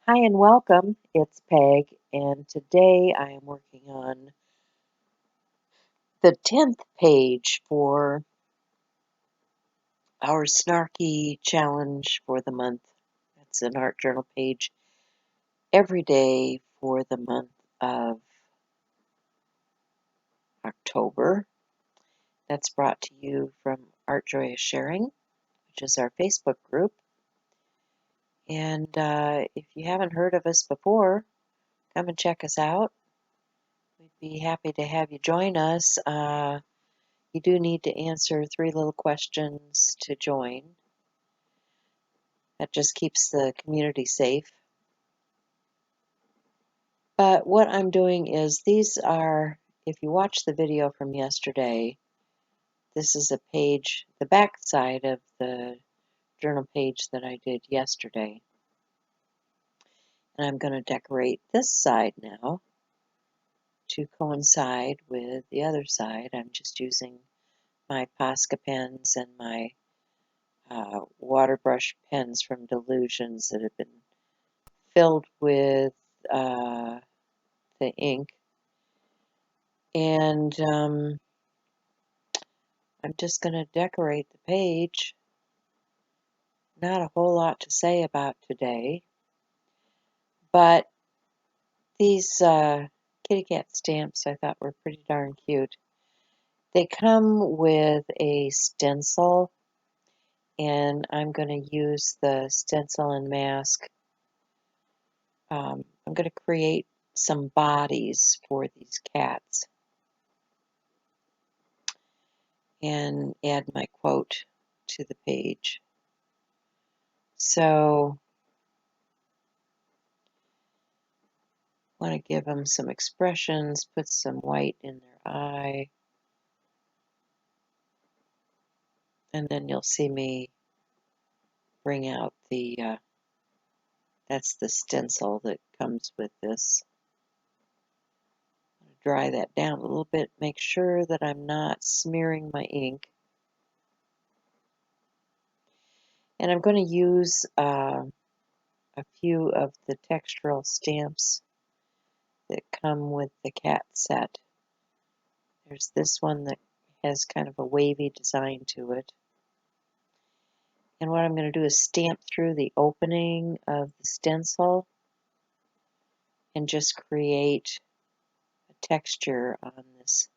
Hi and welcome. It's Peg, and today I am working on the 10th page for our snarky challenge for the month. It's an art journal page every day for the month of October. That's brought to you from Art Joy is Sharing, which is our Facebook group. And if you haven't heard of us before, come and check us out. We'd be happy to have you join us. You do need to answer 3 little questions to join. That just keeps the community safe. But what I'm doing is these are, if you watch the video from yesterday, this is a page, the back side of the journal page that I did yesterday. And I'm going to decorate this side now to coincide with the other side. I'm just using my Posca pens and my water brush pens from Delusions that have been filled with the ink. And I'm just going to decorate the page. Not a whole lot to say about today, but these kitty cat stamps I thought were pretty darn cute. They come with a stencil, and I'm going to use the stencil and mask. I'm going to create some bodies for these cats and add my quote to the page. So I want to give them some expressions, put some white in their eye, and then you'll see me bring out the, that's the stencil that comes with this. Dry that down a little bit, make sure that I'm not smearing my ink. And I'm going to use a few of the textural stamps that come with the cat set. There's this one that has kind of a wavy design to it. And what I'm going to do is stamp through the opening of the stencil and just create a texture on this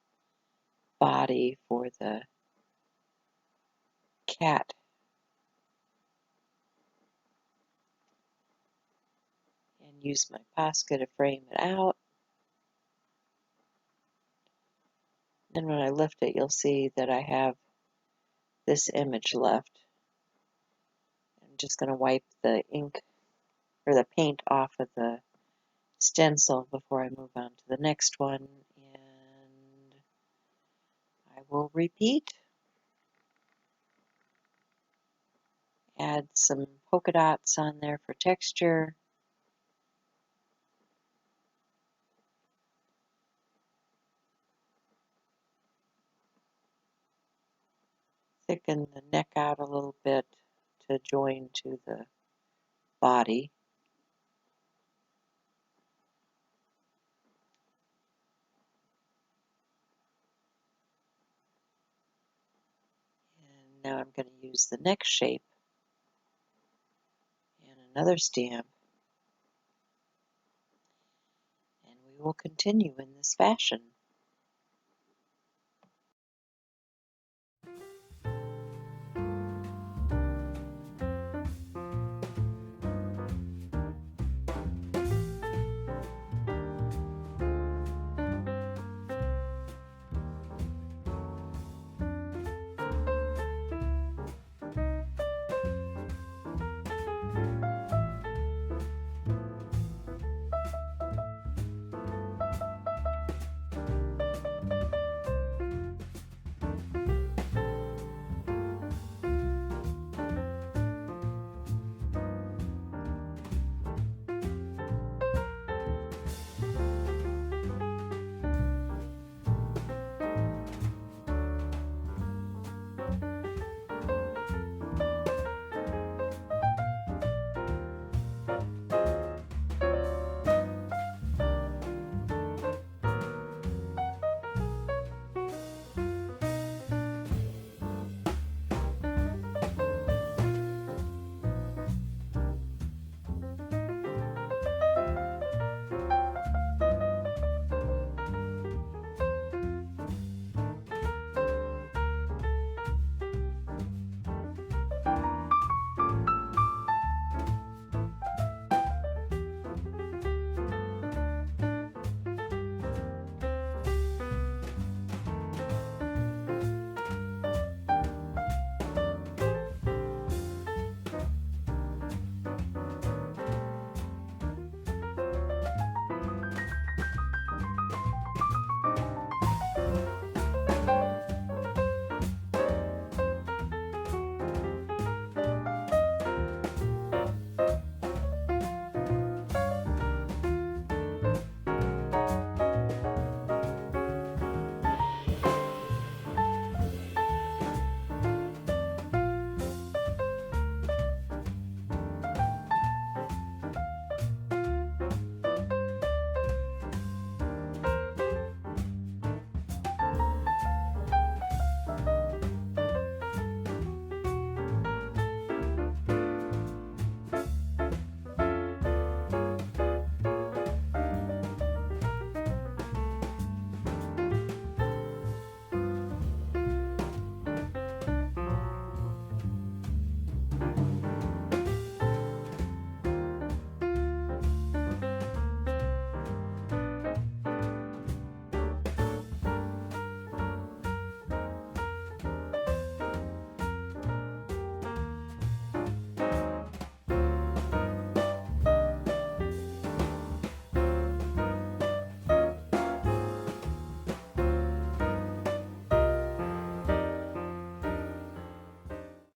body for the cat. And use my Posca to frame it out. And when I lift it, you'll see that I have this image left. I'm just going to wipe the ink or the paint off of the stencil before I move on to the next one. And I will repeat. Add some polka dots on there for texture. Thicken the neck out a little bit to join to the body. And now I'm going to use the neck shape and another stamp. And we will continue in this fashion.